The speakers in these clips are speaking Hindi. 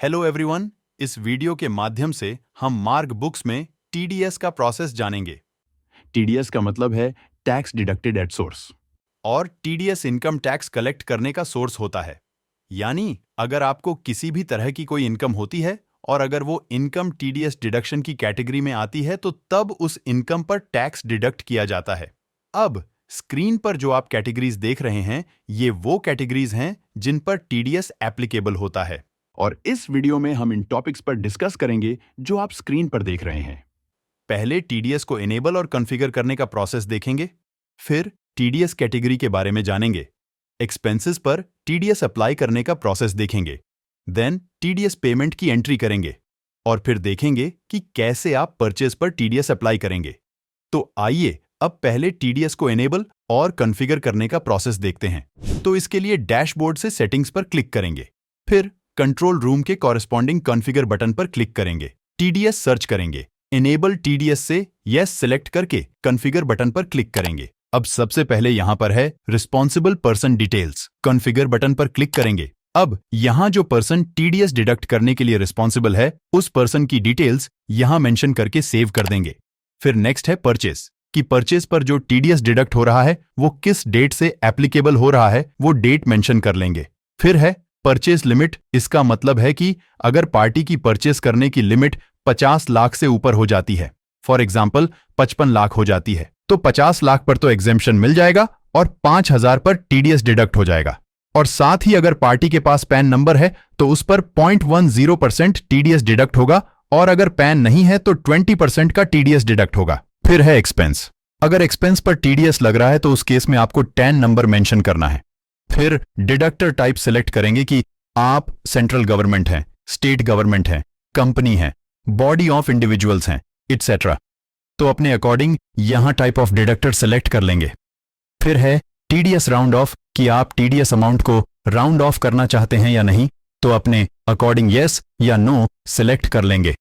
हेलो एवरीवन, इस वीडियो के माध्यम से हम मार्ग बुक्स में टीडीएस का प्रोसेस जानेंगे। टीडीएस का मतलब है टैक्स डिडक्टेड एट सोर्स। और टीडीएस इनकम टैक्स कलेक्ट करने का सोर्स होता है। यानी अगर आपको किसी भी तरह की कोई इनकम होती है और अगर वो इनकम टीडीएस डिडक्शन की कैटेगरी में आती है तो तब उस इनकम पर टैक्स डिडक्ट किया जाता है। अब स्क्रीन पर जो आप कैटेगरीज देख रहे हैं, ये वो कैटेगरीज हैं जिन पर टीडीएस एप्लीकेबल होता है। और इस वीडियो में हम इन टॉपिक्स पर डिस्कस करेंगे जो आप स्क्रीन पर देख रहे हैं। पहले टीडीएस को इनेबल और कॉन्फ़िगर करने का प्रोसेस देखेंगे, फिर टीडीएस कैटेगरी के बारे में जानेंगे, एक्सपेंसेस पर टीडीएस अप्लाई करने का प्रोसेस देखेंगे, देन टीडीएस पेमेंट की एंट्री करेंगे और फिर देखेंगे कि कैसे आप परचेज पर टीडीएस अप्लाई करेंगे। तो आइए अब पहले टीडीएस को इनेबल और कॉन्फ़िगर करने का प्रोसेस देखते हैं। तो इसके लिए डैशबोर्ड से सेटिंग्स पर क्लिक करेंगे, फिर कंट्रोल रूम के कॉरेस्पॉन्डिंग कॉन्फ़िगर बटन पर क्लिक करेंगे, टीडीएस सर्च करेंगे, इनेबल टीडीएस से यस सिलेक्ट करके कॉन्फ़िगर बटन पर क्लिक करेंगे। अब सबसे पहले यहां पर है responsible person details, configure button पर क्लिक करेंगे। अब यहां जो पर्सन टीडीएस डिडक्ट करने के लिए रिस्पॉन्सिबल है, उस पर्सन की डिटेल्स यहां मेंशन करके सेव कर देंगे। फिर नेक्स्ट है परचेज, कि परचेज पर जो टीडीएस डिडक्ट हो रहा है वो किस डेट से एप्लीकेबल हो रहा है, वो डेट मेंशन कर लेंगे। फिर है परचेज लिमिट, इसका मतलब है कि अगर पार्टी की परचेज करने की लिमिट 50 लाख से ऊपर हो जाती है, फॉर एग्जाम्पल 55 लाख हो जाती है, तो 50 लाख पर तो एग्जेम्पशन मिल जाएगा और 5,000 पर टीडीएस डिडक्ट हो जाएगा। और साथ ही अगर पार्टी के पास पैन नंबर है तो उस पर 0.10% टीडीएस डिडक्ट होगा और अगर पैन नहीं है तो 20% का टीडीएस डिडक्ट होगा। फिर है एक्सपेंस, अगर एक्सपेंस पर टीडीएस लग रहा है तो उस केस में आपको 10 नंबर मेंशन करना है। फिर डिडक्टर टाइप सिलेक्ट करेंगे कि आप सेंट्रल गवर्नमेंट हैं, स्टेट गवर्नमेंट हैं, कंपनी है, बॉडी ऑफ इंडिविजुअल्स हैं, इट्सेट्रा। तो अपने अकॉर्डिंग यहां टाइप ऑफ डिडक्टर सेलेक्ट कर लेंगे। फिर है टीडीएस राउंड ऑफ, कि आप टीडीएस अमाउंट को राउंड ऑफ करना चाहते हैं या नहीं, तो अपने अकॉर्डिंग यस या नो सिलेक्ट कर लेंगे।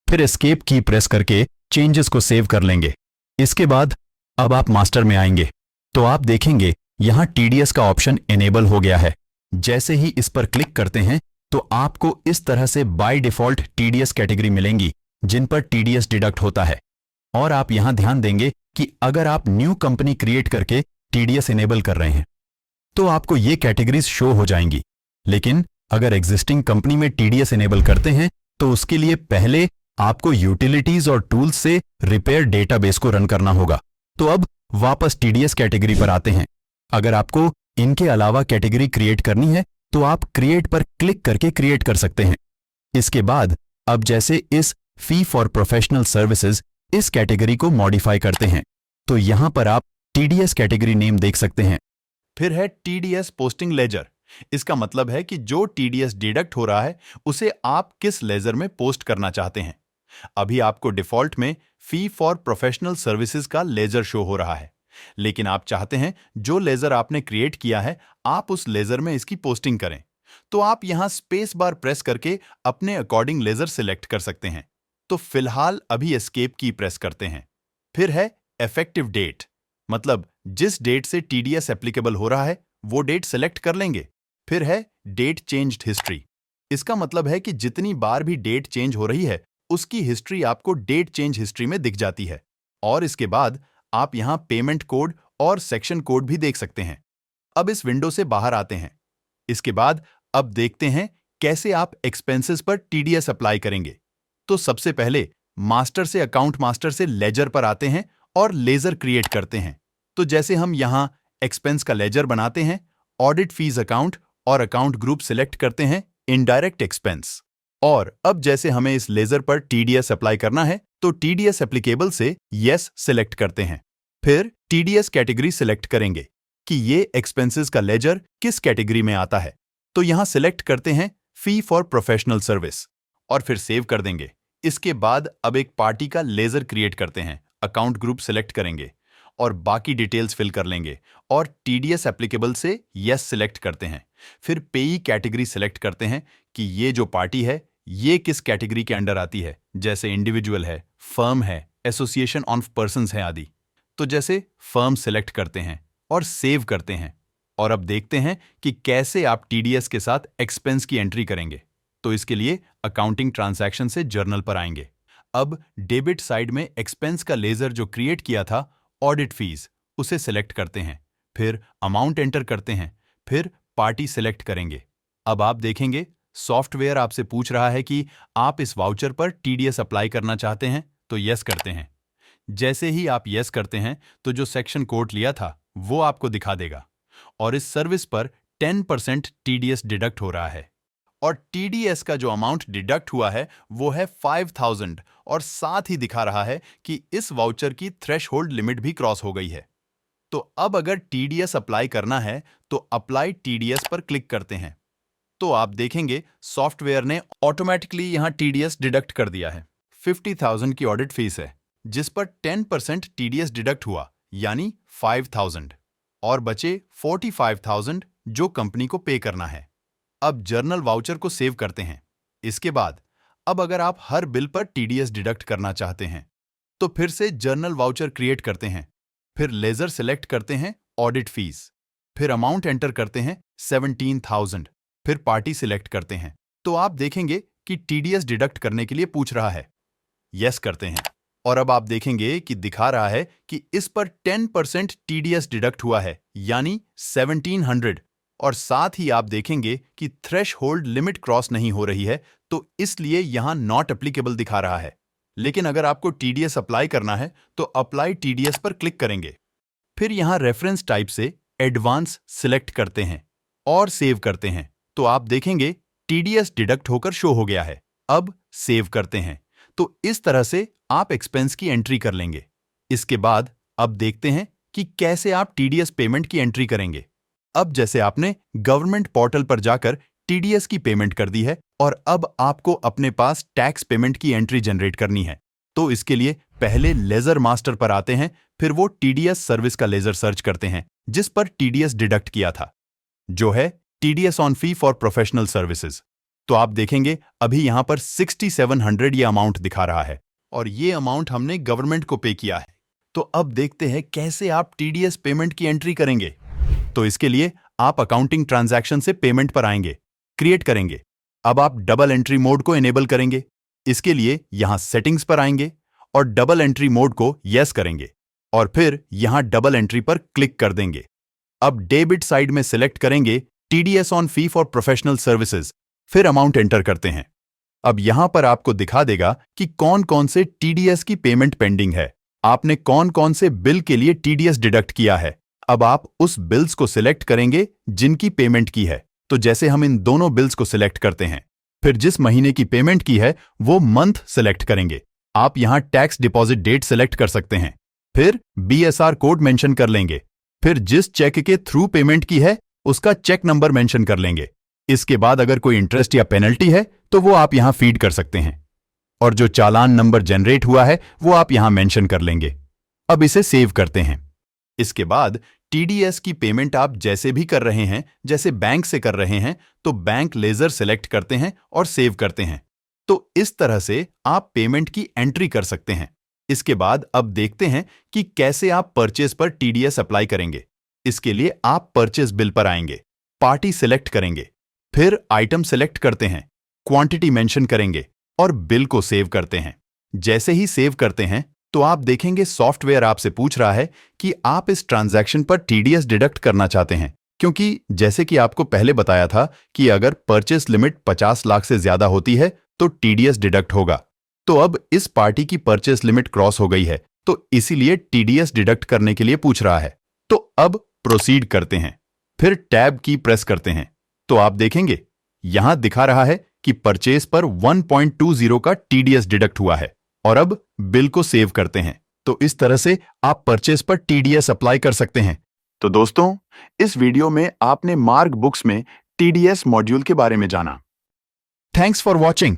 फिर एस्केप की प्रेस करके चेंजेस को सेव कर लेंगे। इसके बाद अब आप मास्टर में आएंगे तो आप देखेंगे यहां टीडीएस का ऑप्शन इनेबल हो गया है। जैसे ही इस पर क्लिक करते हैं तो आपको इस तरह से बाय डिफॉल्ट टीडीएस कैटेगरी मिलेंगी जिन पर टीडीएस डिडक्ट होता है। और आप यहां ध्यान देंगे कि अगर आप न्यू कंपनी क्रिएट करके टीडीएस इनेबल कर रहे हैं तो आपको ये कैटेगरीज शो हो जाएंगी। लेकिन अगर एग्जिस्टिंग कंपनी में टीडीएस इनेबल करते हैं तो उसके लिए पहले आपको यूटिलिटीज और टूल्स से रिपेयर डेटाबेस को रन करना होगा। तो अब वापस टीडीएस कैटेगरी पर आते हैं। अगर आपको इनके अलावा कैटेगरी क्रिएट करनी है तो आप क्रिएट पर क्लिक करके क्रिएट कर सकते हैं। इसके बाद अब जैसे इस फी फॉर प्रोफेशनल सर्विसेज इस कैटेगरी को मॉडिफाई करते हैं तो यहां पर आप टीडीएस कैटेगरी नेम देख सकते हैं। फिर है टीडीएस पोस्टिंग लेजर, इसका मतलब है कि जो टीडीएस डिडक्ट हो रहा है उसे आप किस लेजर में पोस्ट करना चाहते हैं। अभी आपको डिफॉल्ट में फी फॉर प्रोफेशनल सर्विसेज का लेजर शो हो रहा है, लेकिन आप चाहते हैं जो लेजर आपने क्रिएट किया है आप उस लेजर में इसकी पोस्टिंग करें, तो आप यहां स्पेस बार प्रेस करके अपने अकॉर्डिंग लेजर सिलेक्ट कर सकते हैं। तो फिलहाल अभी एस्केप की प्रेस करते हैं। फिर है इफेक्टिव डेट, मतलब जिस डेट से टीडीएस एप्लीकेबल हो रहा है वो डेट सिलेक्ट कर लेंगे। फिर है डेट चेंज्ड हिस्ट्री, इसका मतलब है कि जितनी बार भी डेट चेंज हो रही है उसकी हिस्ट्री आपको डेट चेंज हिस्ट्री में दिख जाती है। और इसके बाद आप यहां पेमेंट कोड और सेक्शन कोड भी देख सकते हैं। अब इस विंडो से बाहर आते हैं। इसके बाद अब देखते हैं कैसे आप एक्सपेंसेस पर टीडीएस अप्लाई करेंगे। तो सबसे पहले मास्टर से अकाउंट मास्टर से लेजर पर आते हैं और लेजर क्रिएट करते हैं। तो जैसे हम यहां एक्सपेंस का लेजर बनाते हैं, ऑडिट फीस अकाउंट और अकाउंट ग्रुप सिलेक्ट करते हैं, इनडायरेक्ट एक्सपेंस। और अब जैसे हमें इस लेजर पर टीडीएस अप्लाई करना है तो टीडीएस एप्लीकेबल से यस सिलेक्ट करते हैं। फिर टीडीएस कैटेगरी सिलेक्ट करेंगे कि ये एक्सपेंसेस का लेजर किस कैटेगरी में आता है, तो यहां सिलेक्ट करते हैं फी फॉर प्रोफेशनल सर्विस और फिर सेव कर देंगे। इसके बाद अब एक पार्टी का लेजर क्रिएट करते हैं, अकाउंट ग्रुप सिलेक्ट करेंगे और बाकी डिटेल्स फिल कर लेंगे और टीडीएस एप्लीकेबल से यस सिलेक्ट करते हैं। फिर पेई कैटेगरी सिलेक्ट करते हैं कि ये जो पार्टी है ये किस कैटेगरी के अंडर आती है, जैसे इंडिविजुअल है, फर्म है, एसोसिएशन ऑफ पर्संस है आदि। तो जैसे फर्म सिलेक्ट करते हैं और सेव करते हैं। और अब देखते हैं कि कैसे आप टीडीएस के साथ एक्सपेंस की एंट्री करेंगे। तो इसके लिए अकाउंटिंग ट्रांजैक्शन से जर्नल पर आएंगे। अब डेबिट साइड में एक्सपेंस का लेजर जो क्रिएट किया था, ऑडिट फीस, उसे सिलेक्ट करते हैं। फिर अमाउंट एंटर करते हैं। फिर पार्टी सिलेक्ट करेंगे। अब आप देखेंगे सॉफ्टवेयर आपसे पूछ रहा है कि आप इस वाउचर पर टीडीएस अप्लाई करना चाहते हैं, तो यस करते हैं। जैसे ही आप यस करते हैं तो जो सेक्शन कोड लिया था वो आपको दिखा देगा और इस सर्विस पर 10% टीडीएस डिडक्ट हो रहा है और टीडीएस का जो अमाउंट डिडक्ट हुआ है वो है 5000 और साथ ही दिखा रहा है कि इस वाउचर की थ्रेशहोल्ड लिमिट भी क्रॉस हो गई है। तो अब अगर टीडीएस अप्लाई करना है तो अप्लाई टीडीएस पर क्लिक करते हैं। तो आप देखेंगे सॉफ्टवेयर ने ऑटोमेटिकली यहां टीडीएस डिडक्ट कर दिया है। 50,000 की ऑडिट फीस है जिस पर 10% टीडीएस डिडक्ट हुआ यानी 5,000 और बचे 45,000 जो कंपनी को पे करना है। अब जर्नल वाउचर को सेव करते हैं। इसके बाद अब अगर आप हर बिल पर टीडीएस डिडक्ट करना चाहते हैं तो फिर से जर्नल वाउचर क्रिएट करते हैं। फिर लेजर सिलेक्ट करते हैं ऑडिट फीस। फिर अमाउंट एंटर करते हैं 17,000। फिर पार्टी सिलेक्ट करते हैं। तो आप देखेंगे कि टीडीएस डिडक्ट करने के लिए पूछ रहा है। यस करते हैं और अब आप देखेंगे कि दिखा रहा है कि इस पर 10% टीडीएस डिडक्ट हुआ है यानी 1700 और साथ ही आप देखेंगे कि थ्रेशहोल्ड लिमिट क्रॉस नहीं हो रही है, तो इसलिए यहां नॉट एप्लीकेबल दिखा रहा है। लेकिन अगर आपको टीडीएस अप्लाई करना है तो अप्लाई टीडीएस पर क्लिक करेंगे। फिर यहां रेफरेंस टाइप से एडवांस सिलेक्ट करते हैं और सेव करते हैं। तो आप देखेंगे टीडीएस डिडक्ट होकर शो हो गया है। अब सेव करते हैं। तो इस तरह से आप एक्सपेंस की एंट्री कर लेंगे। इसके बाद अब देखते हैं कि कैसे आप टीडीएस पेमेंट की एंट्री करेंगे। अब जैसे आपने गवर्नमेंट पोर्टल पर जाकर टीडीएस की पेमेंट कर दी है और अब आपको अपने पास टैक्स पेमेंट की एंट्री जनरेट करनी है, तो इसके लिए पहले लेजर मास्टर पर आते हैं। फिर वो टीडीएस सर्विस का लेजर सर्च करते हैं जिस पर टीडीएस डिडक्ट किया था, जो है TDS on fee for professional services. तो आप देखेंगे अभी यहां पर 6700 ये अमाउंट दिखा रहा है और ये अमाउंट हमने गवर्नमेंट को पे किया है। तो अब देखते हैं कैसे आप टीडीएस पेमेंट की एंट्री करेंगे। तो इसके लिए आप अकाउंटिंग ट्रांजैक्शन से पेमेंट पर आएंगे, क्रिएट करेंगे। अब आप डबल एंट्री मोड को इनेबल करेंगे। इसके लिए यहां सेटिंग्स पर आएंगे और डबल एंट्री मोड को यस करेंगे और फिर यहां डबल एंट्री पर क्लिक कर देंगे। अब डेबिट साइड में सिलेक्ट करेंगे TDS on fee for professional services. फिर अमाउंट एंटर करते हैं। अब यहां पर आपको दिखा देगा कि कौन कौन से टीडीएस की पेमेंट पेंडिंग है, आपने कौन कौन से बिल के लिए टीडीएस डिडक्ट किया है। अब आप उस बिल्स को सिलेक्ट करेंगे जिनकी पेमेंट की है। तो जैसे हम इन दोनों बिल्स को सिलेक्ट करते हैं, फिर जिस महीने की पेमेंट की है वो मंथ सिलेक्ट करेंगे। आप यहां टैक्स डिपॉजिट डेट सिलेक्ट कर सकते हैं। फिर बीएसआर कोड मेंशन कर लेंगे। फिर जिस चेक के थ्रू पेमेंट की है उसका चेक नंबर मेंशन कर लेंगे। इसके बाद अगर कोई इंटरेस्ट या पेनल्टी है तो वो आप यहां फीड कर सकते हैं और जो चालान नंबर जनरेट हुआ है वो आप यहां मेंशन कर लेंगे। अब इसे सेव करते हैं। इसके बाद टीडीएस की पेमेंट आप जैसे भी कर रहे हैं, जैसे बैंक से कर रहे हैं, तो बैंक लेजर सिलेक्ट करते हैं और सेव करते हैं। तो इस तरह से आप पेमेंट की एंट्री कर सकते हैं। इसके बाद अब देखते हैं कि कैसे आप परचेज पर टीडीएस अप्लाई करेंगे। इसके लिए आप परचेज बिल पर आएंगे, पार्टी सिलेक्ट करेंगे, फिर आइटम सिलेक्ट करते हैं, क्वांटिटी मेंशन करेंगे और बिल को सेव करते हैं। जैसे ही सेव करते हैं तो आप देखेंगे सॉफ्टवेयर आपसे पूछ रहा है कि आप इस ट्रांजैक्शन पर टीडीएस डिडक्ट करना चाहते हैं, क्योंकि जैसे कि आपको पहले बताया था कि अगर परचेस लिमिट 50 लाख से ज्यादा होती है तो टीडीएस डिडक्ट होगा। तो अब इस पार्टी की परचेस लिमिट क्रॉस हो गई है, तो इसीलिए टीडीएस डिडक्ट करने के लिए पूछ रहा है। तो अब प्रोसीड करते हैं, फिर टैब की प्रेस करते हैं। तो आप देखेंगे यहां दिखा रहा है कि परचेस पर 1.20 का टीडीएस डिडक्ट हुआ है और अब बिल को सेव करते हैं। तो इस तरह से आप परचेस पर टीडीएस अप्लाई कर सकते हैं। तो दोस्तों, इस वीडियो में आपने मार्क बुक्स में टीडीएस मॉड्यूल के बारे में जाना। Thanks for watching.